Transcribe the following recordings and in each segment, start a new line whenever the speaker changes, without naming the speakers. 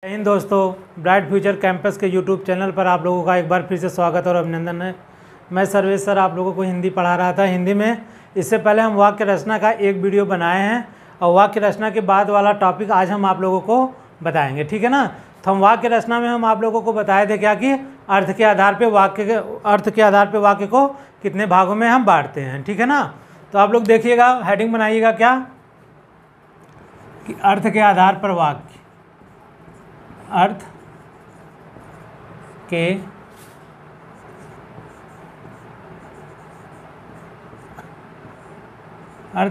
जय हिंद दोस्तों, bright future campus के यूट्यूब चैनल पर आप लोगों का एक बार फिर से स्वागत और अभिनंदन है। मैं सर्वेश सर आप लोगों को हिंदी पढ़ा रहा था। हिंदी में इससे पहले हम वाक्य रचना का एक वीडियो बनाए हैं और वाक्य रचना के बाद वाला टॉपिक आज हम आप लोगों को बताएंगे, ठीक है ना। तो हम वाक्य रचना में हम आप लोगों को बताए थे क्या कि अर्थ के आधार पर वाक्य को कितने भागों में हम बांटते हैं, ठीक है ना। तो आप लोग देखिएगा, हेडिंग बनाइएगा क्या कि अर्थ के आधार पर वाक्य, अर्थ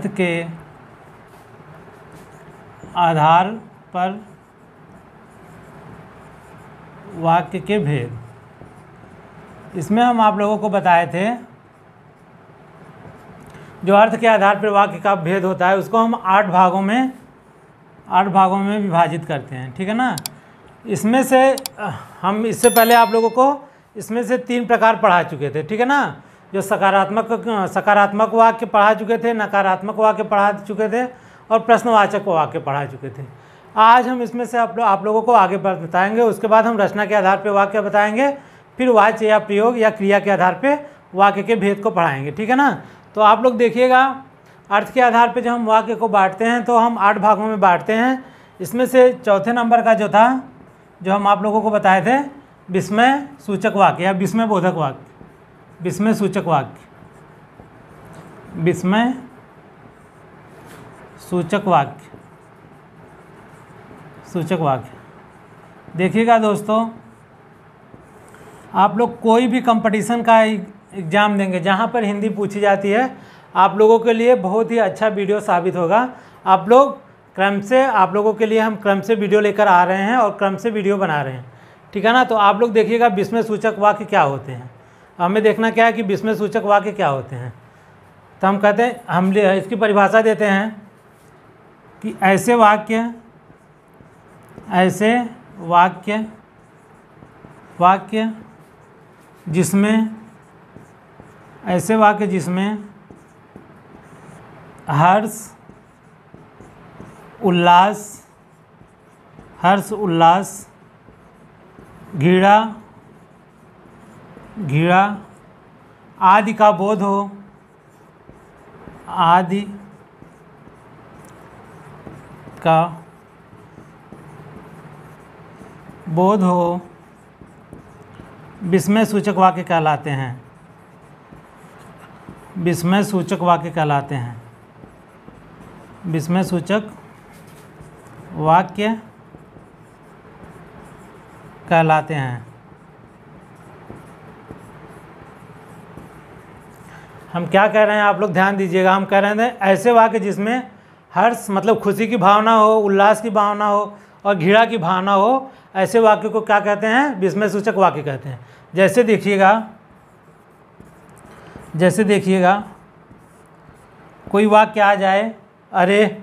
के आधार पर वाक्य के भेद। इसमें हम आप लोगों को बताए थे जो अर्थ के आधार पर वाक्य का भेद होता है उसको हम 8 भागों में विभाजित करते हैं, ठीक है ना। इसमें से हम इससे पहले आप लोगों को इसमें से 3 प्रकार पढ़ा चुके थे, ठीक है ना। जो सकारात्मक वाक्य पढ़ा चुके थे, नकारात्मक वाक्य पढ़ा चुके थे और प्रश्नवाचक वाक्य पढ़ा चुके थे। आज हम इसमें से आप लोगों को आगे बताएंगे। उसके बाद हम रचना के आधार पर वाक्य बताएंगे, फिर वाच्य या प्रयोग या क्रिया के आधार पर वाक्य के भेद को पढ़ाएंगे, ठीक है ना। तो आप लोग देखिएगा, अर्थ के आधार पर जब हम वाक्य को बांटते हैं तो हम 8 भागों में बांटते हैं। इसमें से चौथे नंबर का जो था, जो हम आप लोगों को बताए थे, विस्मय सूचक वाक्य या विस्मय बोधक वाक्य, विस्मय सूचक वाक्य। देखिएगा दोस्तों, आप लोग कोई भी कंपटीशन का एग्ज़ाम देंगे जहाँ पर हिंदी पूछी जाती है, आप लोगों के लिए बहुत ही अच्छा वीडियो साबित होगा। आप लोगों के लिए हम क्रम से वीडियो लेकर आ रहे हैं और क्रम से वीडियो बना रहे हैं, ठीक है ना। तो आप लोग देखिएगा विस्मय सूचक वाक्य क्या होते हैं। हमें देखना क्या है कि विस्मय सूचक वाक्य क्या होते हैं। तो हम कहते हैं, हम इसकी परिभाषा देते हैं कि ऐसे वाक्य जिसमें हर्ष उल्लास घृणा आदि का बोध हो, विस्मय सूचक वाक्य कहलाते हैं। विस्मय सूचक वाक्य कहलाते हैं। हम क्या कह रहे हैं, आप लोग ध्यान दीजिएगा। हम कह रहे हैं ऐसे वाक्य जिसमें हर्ष मतलब खुशी की भावना हो, उल्लास की भावना हो और घृणा की भावना हो, ऐसे वाक्य को क्या कहते हैं, विस्मय सूचक वाक्य कहते हैं। जैसे देखिएगा कोई वाक्य आ जाए, अरे।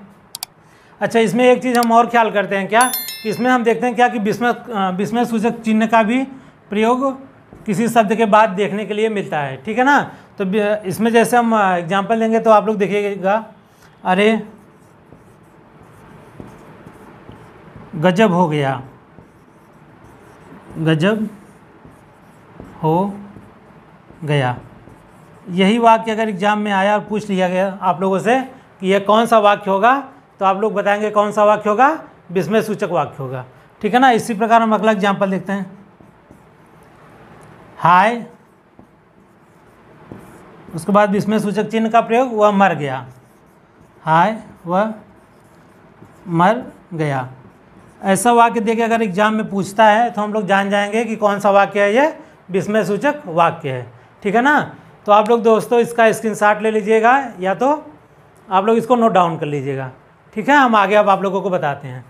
अच्छा, इसमें एक चीज़ हम और ख्याल करते हैं क्या कि इसमें हम देखते हैं क्या कि विस्मय सूचक चिन्ह का भी प्रयोग किसी शब्द के बाद देखने के लिए मिलता है, ठीक है ना। तो इसमें जैसे हम एग्जाम्पल देंगे तो आप लोग देखिएगा, अरे गजब हो गया, यही वाक्य अगर एग्जाम में आया और पूछ लिया गया आप लोगों से कि यह कौन सा वाक्य होगा, तो आप लोग बताएंगे कौन सा वाक्य होगा, विस्मय सूचक वाक्य होगा, ठीक है ना। इसी प्रकार हम अगला एग्जाम्पल देखते हैं। हाय, उसके बाद विस्मय सूचक चिन्ह का प्रयोग, वह मर गया। हाय, वह मर गया। ऐसा वाक्य देके अगर एग्जाम में पूछता है तो हम लोग जान जाएंगे कि कौन सा वाक्य है, ये विस्मय सूचक वाक्य है, ठीक है ना। तो आप लोग दोस्तों इसका स्क्रीनशॉट ले लीजिएगा या तो आप लोग इसको नोट डाउन कर लीजिएगा, ठीक है। हम आगे अब आप लोगों को बताते हैं।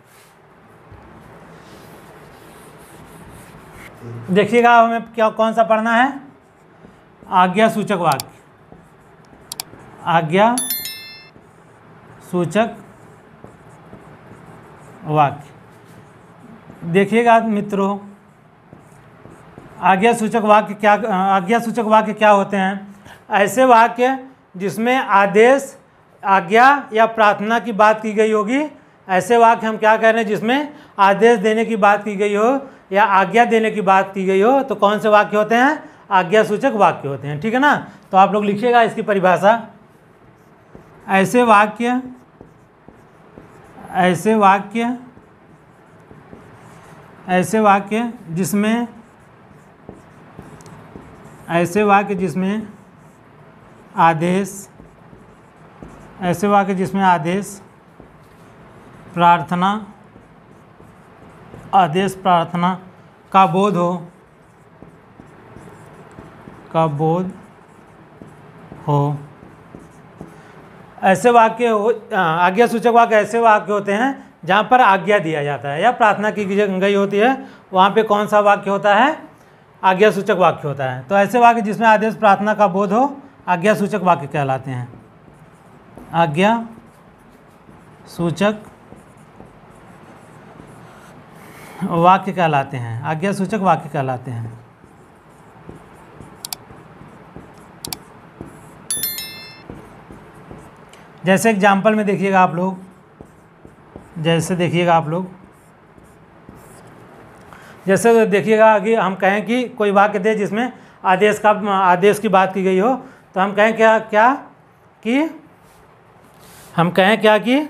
देखिएगा हमें कौन सा पढ़ना है, आज्ञा सूचक वाक्य। देखिएगा मित्रों, आज्ञा सूचक वाक्य क्या होते हैं। ऐसे वाक्य जिसमें आदेश, आज्ञा या प्रार्थना की बात की गई होगी, ऐसे वाक्य हम क्या कह रहे हैं जिसमें आदेश देने की बात की गई हो या आज्ञा देने की बात की गई हो, तो कौन से वाक्य होते हैं? आज्ञा सूचक वाक्य होते हैं। ठीक है ना। तो आप लोग लिखिएगा इसकी परिभाषा। ऐसे वाक्य जिसमें आदेश प्रार्थना का बोध हो ऐसे वाक्य आज्ञा सूचक वाक्य ऐसे वाक्य होते हैं जहाँ पर आज्ञा दिया जाता है या प्रार्थना की गई होती है, वहाँ पे कौन सा वाक्य होता है? आज्ञा सूचक वाक्य होता है। तो ऐसे वाक्य जिसमें आदेश प्रार्थना का बोध हो आज्ञा सूचक वाक्य कहलाते हैं। आज्ञा सूचक वाक्य कहलाते हैं। आज्ञा सूचक वाक्य कहलाते हैं। जैसे एग्जाम्पल में देखिएगा आप लोग, जैसे देखिएगा कि हम कहें कि कोई वाक्य दे जिसमें आदेश की बात की गई हो, तो हम कहें क्या कि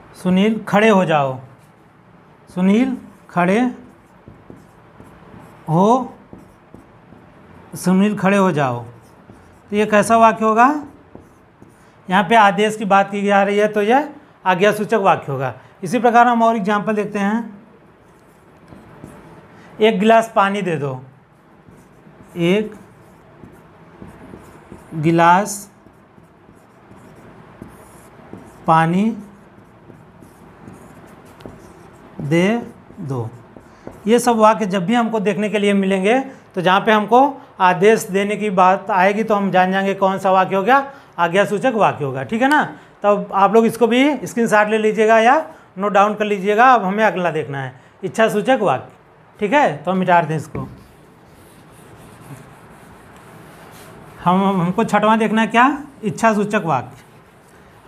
सुनील खड़े हो जाओ। सुनील खड़े हो जाओ। तो ये कैसा वाक्य होगा? यहाँ पे आदेश की बात की जा रही है, तो यह आज्ञा सूचक वाक्य होगा। इसी प्रकार हम और एग्जाम्पल देखते हैं। एक गिलास पानी दे दो। एक गिलास पानी दे दो। ये सब वाक्य जब भी हमको देखने के लिए मिलेंगे, तो जहाँ पे हमको आदेश देने की बात आएगी तो हम जान जाएंगे कौन सा वाक्य हो गया? आज्ञा सूचक वाक्य होगा। ठीक है ना। तब आप लोग इसको भी स्क्रीनशॉट ले लीजिएगा या नोट डाउन कर लीजिएगा। अब हमें अगला देखना है इच्छा सूचक वाक्य। ठीक है, तो हम मिटा दें इसको। हमको छठवां देखना है क्या? इच्छा सूचक वाक्य।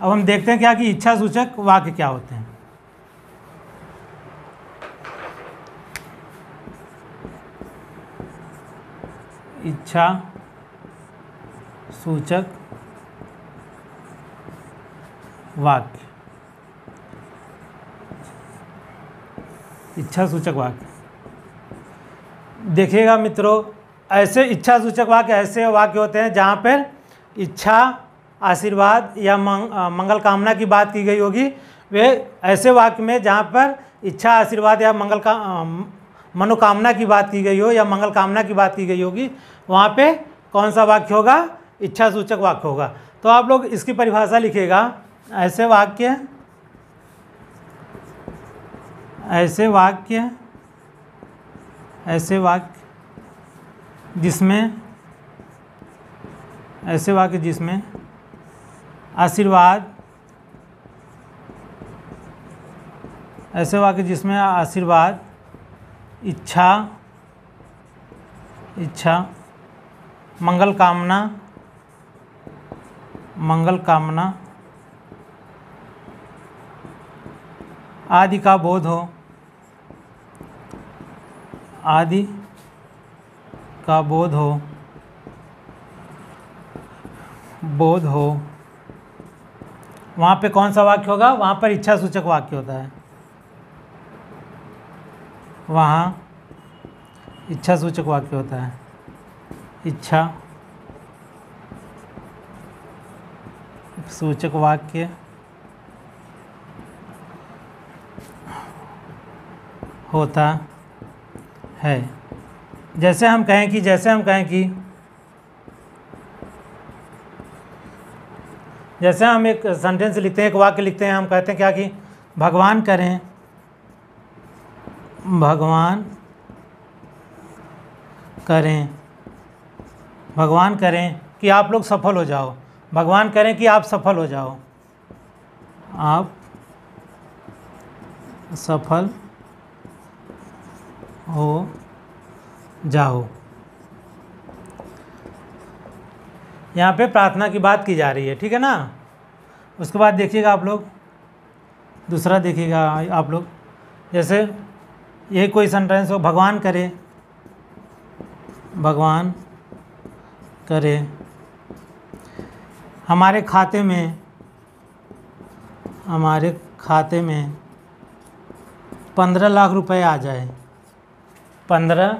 अब हम देखते हैं क्या कि इच्छा सूचक वाक्य क्या होते हैं। इच्छा सूचक वाक्य। इच्छा सूचक वाक्य देखिएगा मित्रों, ऐसे इच्छा सूचक वाक्य ऐसे वाक्य होते हैं जहाँ पर इच्छा, आशीर्वाद या मंगल कामना की बात की गई होगी। वे ऐसे वाक्य में जहाँ पर इच्छा, आशीर्वाद या मनोकामना की बात की गई हो या मंगल कामना की बात की गई होगी, वहाँ पे कौन सा वाक्य होगा? इच्छा सूचक वाक्य होगा। तो आप लोग इसकी परिभाषा लिखिएगा। ऐसे वाक्य जिसमें आशीर्वाद, इच्छा, मंगल कामना आदि का बोध हो, वहाँ पे कौन सा वाक्य होगा? वहाँ पर इच्छा सूचक वाक्य होता है। वहाँ इच्छा सूचक वाक्य होता है। इच्छा सूचक वाक्य होता है। जैसे हम कहें कि जैसे हम एक सेंटेंस लिखते हैं, एक वाक्य लिखते हैं, हम कहते हैं क्या कि भगवान करें कि आप लोग सफल हो जाओ। भगवान करें कि आप सफल हो जाओ। आप सफल हो जाओ। यहाँ पे प्रार्थना की बात की जा रही है, ठीक है ना। उसके बाद देखिएगा आप लोग, दूसरा देखिएगा आप लोग, जैसे यही कोई सेंटेंस हो, भगवान करे, भगवान करे हमारे खाते में 15 लाख रुपए आ जाए, 15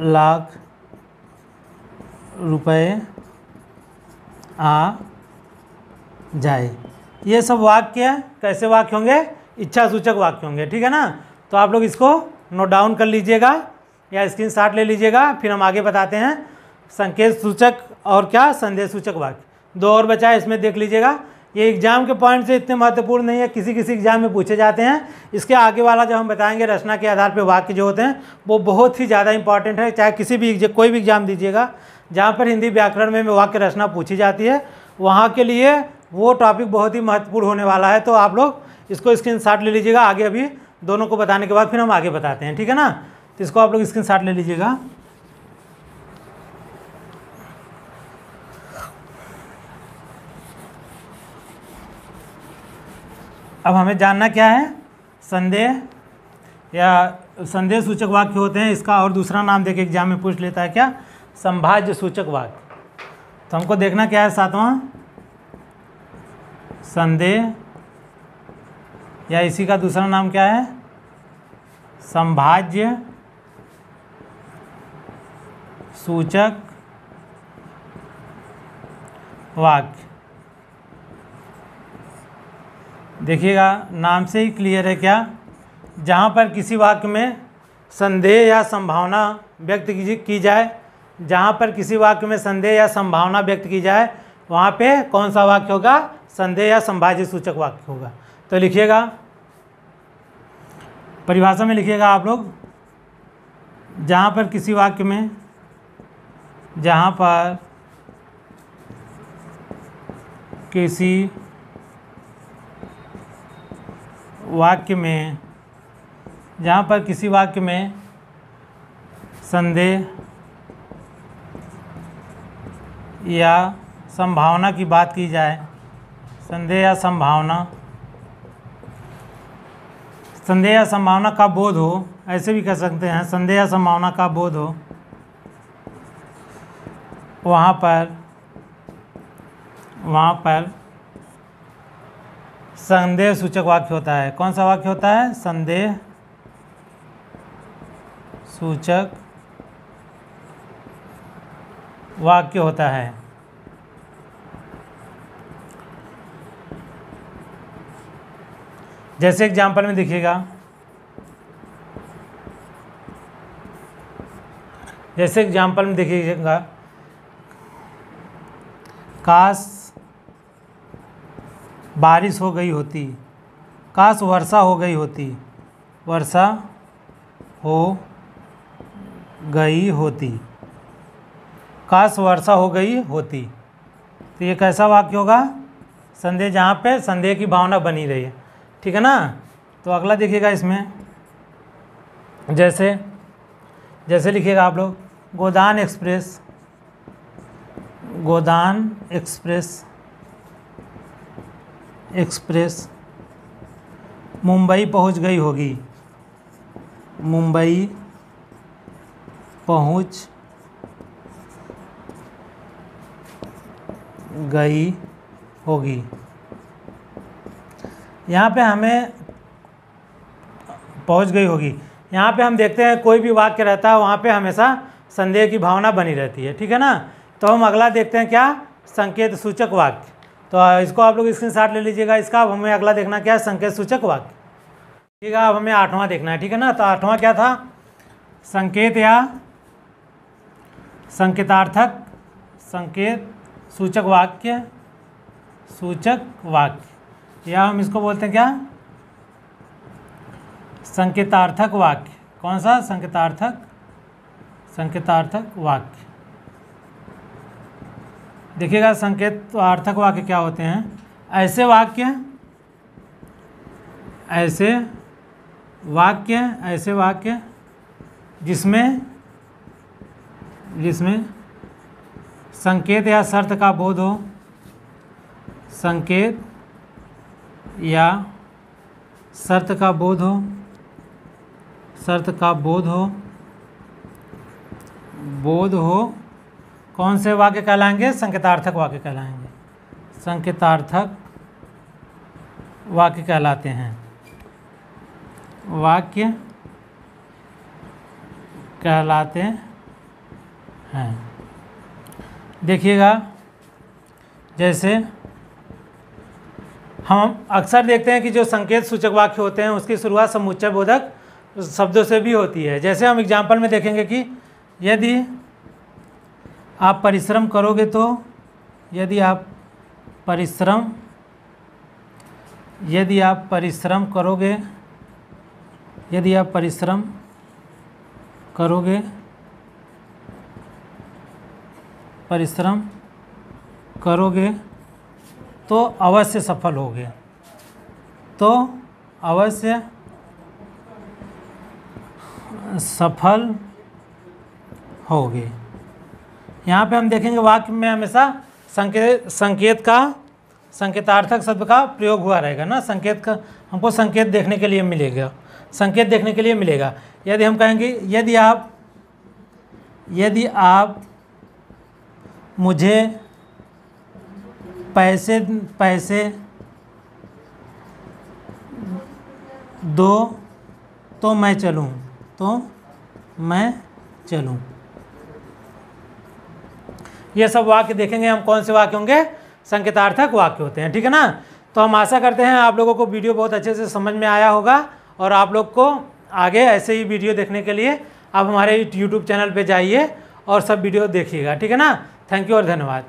लाख रुपए आ जाए। ये सब वाक्य कैसे वाक्य होंगे? इच्छा सूचक वाक्य होंगे, ठीक है ना। तो आप लोग इसको नोट डाउन कर लीजिएगा या स्क्रीनशॉट ले लीजिएगा, फिर हम आगे बताते हैं संकेत सूचक और क्या संदेश सूचक वाक्य। 2 और बचा है, इसमें देख लीजिएगा। ये एग्जाम के पॉइंट से इतने महत्वपूर्ण नहीं है, किसी किसी एग्जाम में पूछे जाते हैं। इसके आगे वाला जो हम बताएंगे रचना के आधार पर वाक्य जो होते हैं वो बहुत ही ज़्यादा इंपॉर्टेंट है। चाहे किसी भी कोई भी एग्जाम दीजिएगा जहाँ पर हिंदी व्याकरण में वाक्य रचना पूछी जाती है, वहाँ के लिए वो टॉपिक बहुत ही महत्वपूर्ण होने वाला है। तो आप लोग इसको स्क्रीनशॉट ले लीजिएगा। आगे अभी दोनों को बताने के बाद फिर हम आगे बताते हैं, ठीक है ना। तो इसको आप लोग स्क्रीनशॉट ले लीजिएगा। अब हमें जानना क्या है, संदेह या संदेश सूचक वाक्य होते हैं, इसका और दूसरा नाम देके एग्जाम में पूछ लेता है क्या, संभाज्य सूचक वाक्य। तो हमको देखना क्या है, 7वां संदेह या इसी का दूसरा नाम क्या है, संभाज्य सूचक वाक्य। देखिएगा नाम से ही क्लियर है क्या, जहाँ पर किसी वाक्य में संदेह या संभावना व्यक्त की जाए, जहाँ पर किसी वाक्य में संदेह या संभावना व्यक्त की जाए, वहाँ पे कौन सा वाक्य होगा, संदेह या संभाज्य सूचक वाक्य होगा। तो लिखिएगा, परिभाषा में लिखिएगा आप लोग, जहाँ पर किसी वाक्य में, जहाँ पर किसी वाक्य में, जहाँ पर किसी वाक्य में संदेह या संभावना की बात की जाए, संदेह या संभावना, संदेह या संभावना का बोध हो, ऐसे भी कह सकते हैं, संदेह या संभावना का बोध हो, वहाँ पर संदेह सूचक वाक्य होता है। कौन सा वाक्य होता है, संदेह सूचक वाक्य होता है। जैसे एग्जाम्पल में देखिएगा, जैसे एग्जाम्पल में देखिएगा, काश बारिश हो गई होती, काश वर्षा हो गई होती, वर्षा हो गई होती, काश वर्षा हो गई होती। तो ये कैसा वाक्य होगा, संदेह, जहाँ पे संदेह की भावना बनी रही है, ठीक है ना। तो अगला देखिएगा, इसमें जैसे लिखिएगा आप लोग, गोदान एक्सप्रेस, गोदान एक्सप्रेस मुंबई पहुंच गई होगी, मुंबई पहुंच गई होगी। यहाँ पे हमें पहुंच गई होगी, यहाँ पे हम देखते हैं कोई भी वाक्य रहता है वहाँ पे हमेशा संदेह की भावना बनी रहती है, ठीक है ना। तो हम अगला देखते हैं क्या, संकेत सूचक वाक्य। तो इसको आप लोग स्क्रीनशॉट ले लीजिएगा। इसका अब हमें अगला देखना क्या है, संकेत सूचक वाक्य, ठीक है। अब हमें 8वां देखना है, ठीक है ना। तो 8वां क्या था, संकेत या संकेतार्थक, संकेत सूचक वाक्य, सूचक वाक्य, या हम इसको बोलते हैं क्या, संकेतार्थक वाक्य। कौन सा, संकेतार्थक वाक्य। देखिएगा संकेतार्थक वाक्य क्या होते हैं, ऐसे वाक्य जिसमें संकेत या शर्त का बोध हो, संकेत या शर्त का बोध हो, शर्त का बोध हो, बोध हो, कौन से वाक्य कहलाएंगे? संकेतार्थक वाक्य कहलाएंगे, संकेतार्थक वाक्य कहलाते हैं, वाक्य कहलाते हैं। देखिएगा, जैसे हम अक्सर देखते हैं कि जो संकेत सूचक वाक्य होते हैं उसकी शुरुआत समुच्चय बोधक शब्दों से भी होती है। जैसे हम एग्जाम्पल में देखेंगे कि यदि आप परिश्रम करोगे तो, यदि आप परिश्रम करोगे, यदि आप परिश्रम करोगे, परिश्रम करोगे तो अवश्य सफल होगे, तो अवश्य सफल होगे। यहाँ पे हम देखेंगे वाक्य में हमेशा संकेत का, संकेतार्थक शब्द का प्रयोग हुआ रहेगा ना। संकेत का हमको संकेत देखने के लिए मिलेगा, संकेत देखने के लिए मिलेगा। यदि हम कहेंगे यदि आप मुझे पैसे दो तो मैं चलूँ, ये सब वाक्य देखेंगे हम, कौन से वाक्य होंगे? संकेतार्थक वाक्य होते हैं, ठीक है ना। तो हम आशा करते हैं आप लोगों को वीडियो बहुत अच्छे से समझ में आया होगा, और आप लोग को आगे ऐसे ही वीडियो देखने के लिए आप हमारे YouTube चैनल पे जाइए और सब वीडियो देखिएगा, ठीक है ना। थैंक यू और धन्यवाद।